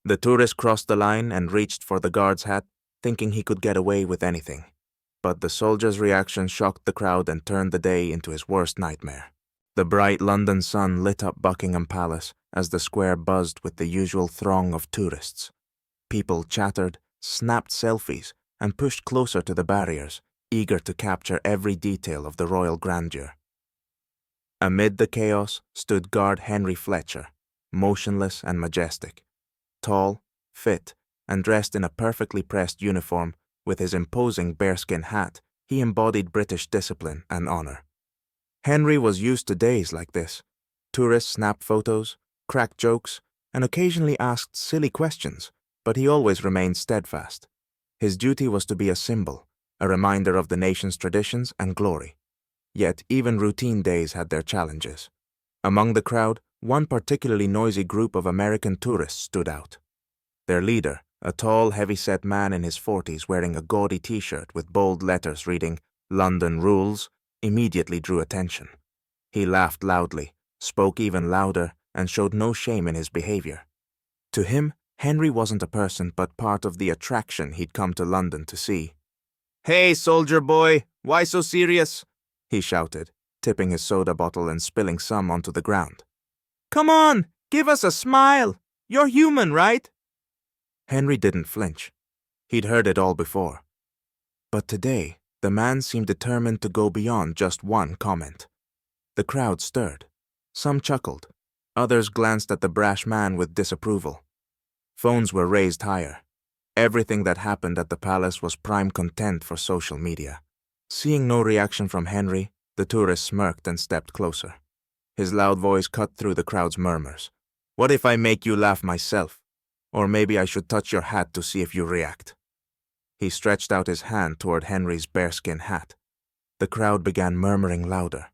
The tourist crossed the line and reached for the guard's hat, thinking he could get away with anything. But the soldier's reaction shocked the crowd and turned the day into his worst nightmare. The bright London sun lit up Buckingham Palace as the square buzzed with the usual throng of tourists. People chattered, snapped selfies, and pushed closer to the barriers, eager to capture every detail of the royal grandeur. Amid the chaos stood Guard Henry Fletcher, motionless and majestic. Tall, fit, and dressed in a perfectly pressed uniform, with his imposing bearskin hat, he embodied British discipline and honor. Henry was used to days like this. Tourists snapped photos, cracked jokes, and occasionally asked silly questions, but he always remained steadfast. His duty was to be a symbol, a reminder of the nation's traditions and glory. Yet even routine days had their challenges. Among the crowd, one particularly noisy group of American tourists stood out. Their leader, a tall, heavy-set man in his 40s wearing a gaudy t-shirt with bold letters reading, "London Rules," immediately drew attention. He laughed loudly, spoke even louder, and showed no shame in his behavior. To him, Henry wasn't a person but part of the attraction he'd come to London to see. "Hey, soldier boy, why so serious?" he shouted, tipping his soda bottle and spilling some onto the ground. "Come on, give us a smile. You're human, right?" Henry didn't flinch. He'd heard it all before. But today, the man seemed determined to go beyond just one comment. The crowd stirred. Some chuckled. Others glanced at the brash man with disapproval. Phones were raised higher. Everything that happened at the palace was prime content for social media. Seeing no reaction from Henry, the tourist smirked and stepped closer. His loud voice cut through the crowd's murmurs. "What if I make you laugh myself? Or maybe I should touch your hat to see if you react." He stretched out his hand toward Henry's bearskin hat. The crowd began murmuring louder.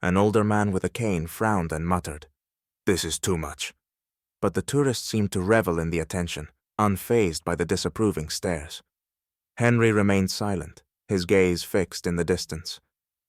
An older man with a cane frowned and muttered, "This is too much." But the tourist seemed to revel in the attention, unfazed by the disapproving stares. Henry remained silent, his gaze fixed in the distance.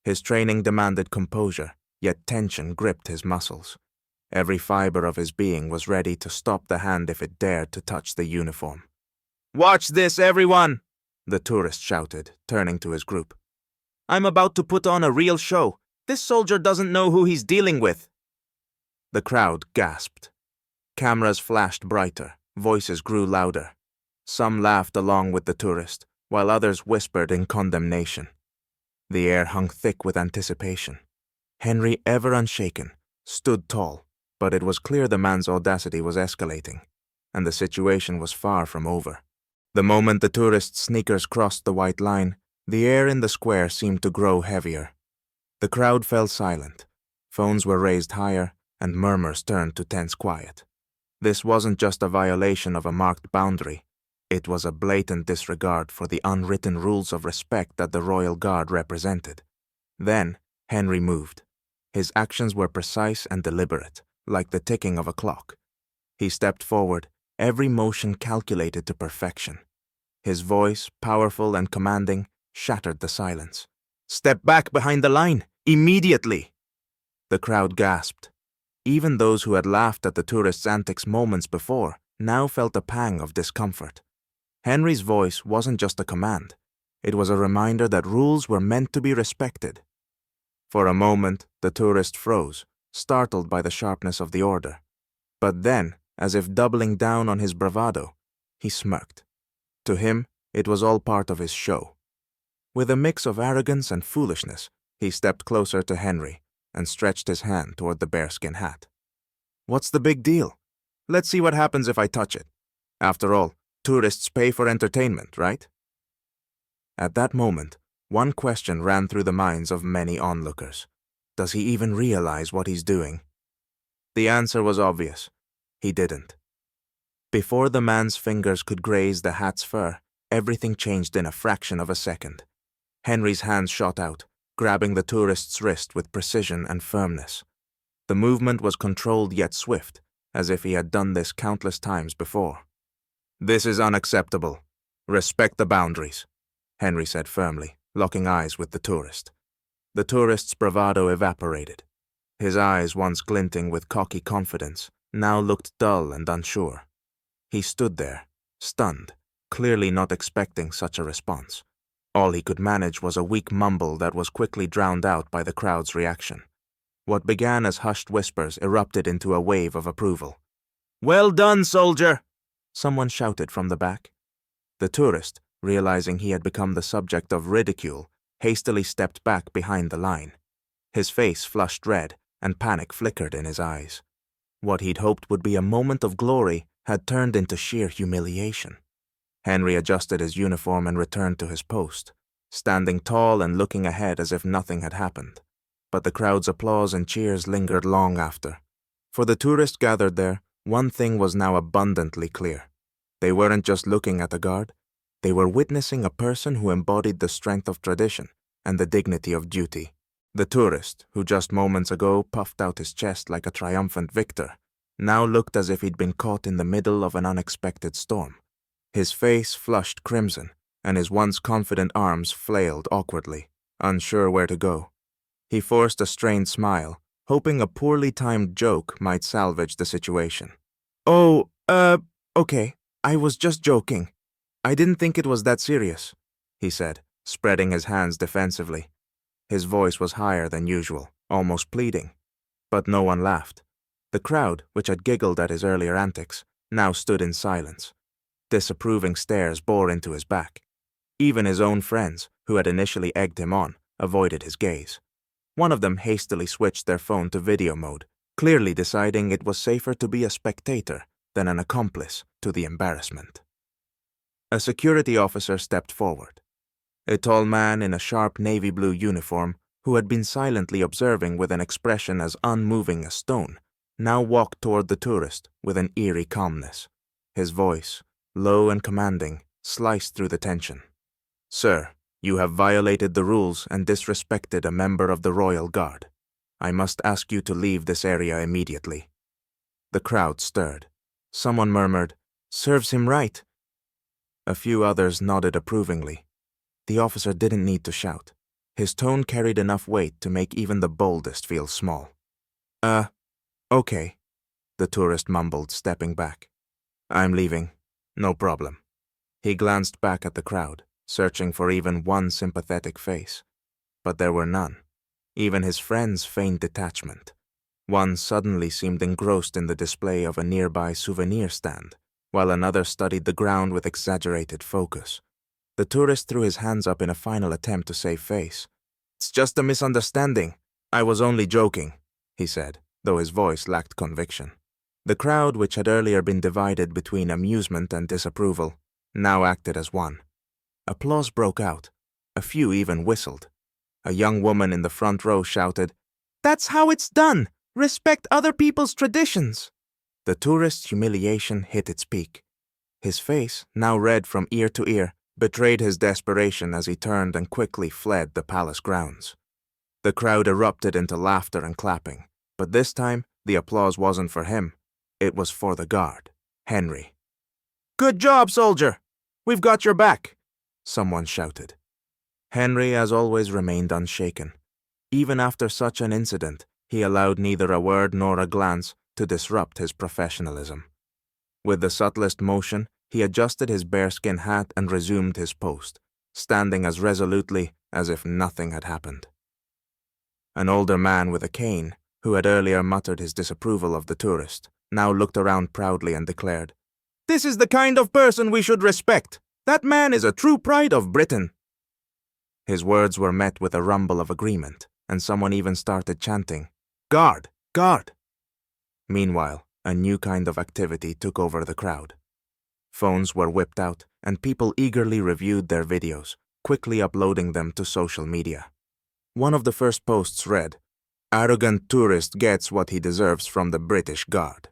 His training demanded composure, yet tension gripped his muscles. Every fiber of his being was ready to stop the hand if it dared to touch the uniform. "Watch this, everyone!" the tourist shouted, turning to his group. "I'm about to put on a real show. This soldier doesn't know who he's dealing with." The crowd gasped. Cameras flashed brighter, voices grew louder. Some laughed along with the tourist, while others whispered in condemnation. The air hung thick with anticipation. Henry, ever unshaken, stood tall, but it was clear the man's audacity was escalating, and the situation was far from over. The moment the tourist's sneakers crossed the white line, the air in the square seemed to grow heavier. The crowd fell silent. Phones were raised higher, and murmurs turned to tense quiet. This wasn't just a violation of a marked boundary. It was a blatant disregard for the unwritten rules of respect that the Royal Guard represented. Then, Henry moved. His actions were precise and deliberate, like the ticking of a clock. He stepped forward, every motion calculated to perfection. His voice, powerful and commanding, shattered the silence. "Step back behind the line, immediately!" The crowd gasped. Even those who had laughed at the tourist's antics moments before now felt a pang of discomfort. Henry's voice wasn't just a command. It was a reminder that rules were meant to be respected. For a moment, the tourist froze, startled by the sharpness of the order. But then, as if doubling down on his bravado, he smirked. To him, it was all part of his show. With a mix of arrogance and foolishness, he stepped closer to Henry and stretched his hand toward the bearskin hat. "What's the big deal? Let's see what happens if I touch it. After all, tourists pay for entertainment, right?" At that moment, one question ran through the minds of many onlookers. Does he even realize what he's doing? The answer was obvious. He didn't. Before the man's fingers could graze the hat's fur, everything changed in a fraction of a second. Henry's hands shot out, grabbing the tourist's wrist with precision and firmness. The movement was controlled yet swift, as if he had done this countless times before. "This is unacceptable. Respect the boundaries," Henry said firmly, locking eyes with the tourist. The tourist's bravado evaporated. His eyes, once glinting with cocky confidence, now looked dull and unsure. He stood there, stunned, clearly not expecting such a response. All he could manage was a weak mumble that was quickly drowned out by the crowd's reaction. What began as hushed whispers erupted into a wave of approval. "Well done, soldier!" someone shouted from the back. The tourist, realizing he had become the subject of ridicule, hastily stepped back behind the line. His face flushed red, and panic flickered in his eyes. What he'd hoped would be a moment of glory had turned into sheer humiliation. Henry adjusted his uniform and returned to his post, standing tall and looking ahead as if nothing had happened. But the crowd's applause and cheers lingered long after. For the tourists gathered there, one thing was now abundantly clear. They weren't just looking at a guard, they were witnessing a person who embodied the strength of tradition and the dignity of duty. The tourist, who just moments ago puffed out his chest like a triumphant victor, now looked as if he'd been caught in the middle of an unexpected storm. His face flushed crimson, and his once confident arms flailed awkwardly, unsure where to go. He forced a strained smile, hoping a poorly timed joke might salvage the situation. "Oh, okay, I was just joking. I didn't think it was that serious," he said, spreading his hands defensively. His voice was higher than usual, almost pleading. But no one laughed. The crowd, which had giggled at his earlier antics, now stood in silence. Disapproving stares bore into his back. Even his own friends, who had initially egged him on, avoided his gaze. One of them hastily switched their phone to video mode, clearly deciding it was safer to be a spectator than an accomplice to the embarrassment. A security officer stepped forward. A tall man in a sharp navy blue uniform, who had been silently observing with an expression as unmoving as stone, now walked toward the tourist with an eerie calmness. His voice, low and commanding, sliced through the tension. "Sir, you have violated the rules and disrespected a member of the Royal Guard. I must ask you to leave this area immediately." The crowd stirred. Someone murmured, "Serves him right." A few others nodded approvingly. The officer didn't need to shout. His tone carried enough weight to make even the boldest feel small. Okay," the tourist mumbled, stepping back. "I'm leaving. No problem." He glanced back at the crowd, searching for even one sympathetic face. But there were none. Even his friends feigned detachment. One suddenly seemed engrossed in the display of a nearby souvenir stand, while another studied the ground with exaggerated focus. The tourist threw his hands up in a final attempt to save face. "It's just a misunderstanding. I was only joking," he said, though his voice lacked conviction. The crowd, which had earlier been divided between amusement and disapproval, now acted as one. Applause broke out. A few even whistled. A young woman in the front row shouted, "That's how it's done! Respect other people's traditions!" The tourist's humiliation hit its peak. His face, now red from ear to ear, betrayed his desperation as he turned and quickly fled the palace grounds. The crowd erupted into laughter and clapping, but this time the applause wasn't for him. It was for the guard, Henry. "Good job, soldier! We've got your back!" someone shouted. Henry, as always, remained unshaken. Even after such an incident, he allowed neither a word nor a glance to disrupt his professionalism. With the subtlest motion, he adjusted his bearskin hat and resumed his post, standing as resolutely as if nothing had happened. An older man with a cane, who had earlier muttered his disapproval of the tourist, now looked around proudly and declared, "This is the kind of person we should respect. That man is a true pride of Britain." His words were met with a rumble of agreement, and someone even started chanting, "Guard! Guard!" Meanwhile, a new kind of activity took over the crowd. Phones were whipped out, and people eagerly reviewed their videos, quickly uploading them to social media. One of the first posts read, "Arrogant tourist gets what he deserves from the British Guard."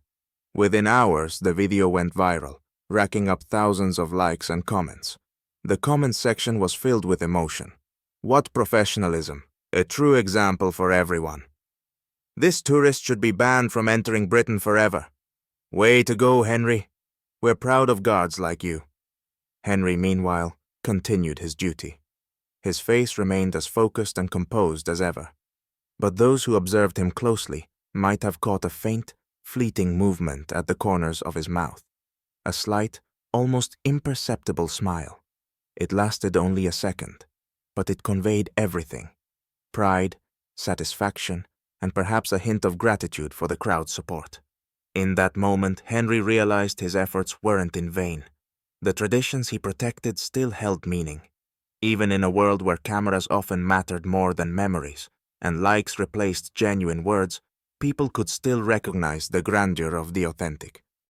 Within hours, the video went viral, racking up thousands of likes and comments. The comments section was filled with emotion. "What professionalism! A true example for everyone. This tourist should be banned from entering Britain forever. Way to go, Henry. We're proud of guards like you." Henry, meanwhile, continued his duty. His face remained as focused and composed as ever. But those who observed him closely might have caught a faint, fleeting movement at the corners of his mouth. a slight, almost imperceptible smile. It lasted only a second, but it conveyed everything: pride, satisfaction, and perhaps a hint of gratitude for the crowd's support. In that moment, Henry realized his efforts weren't in vain. The traditions he protected still held meaning. Even in a world where cameras often mattered more than memories, and likes replaced genuine words, people could still recognize the grandeur of the authentic.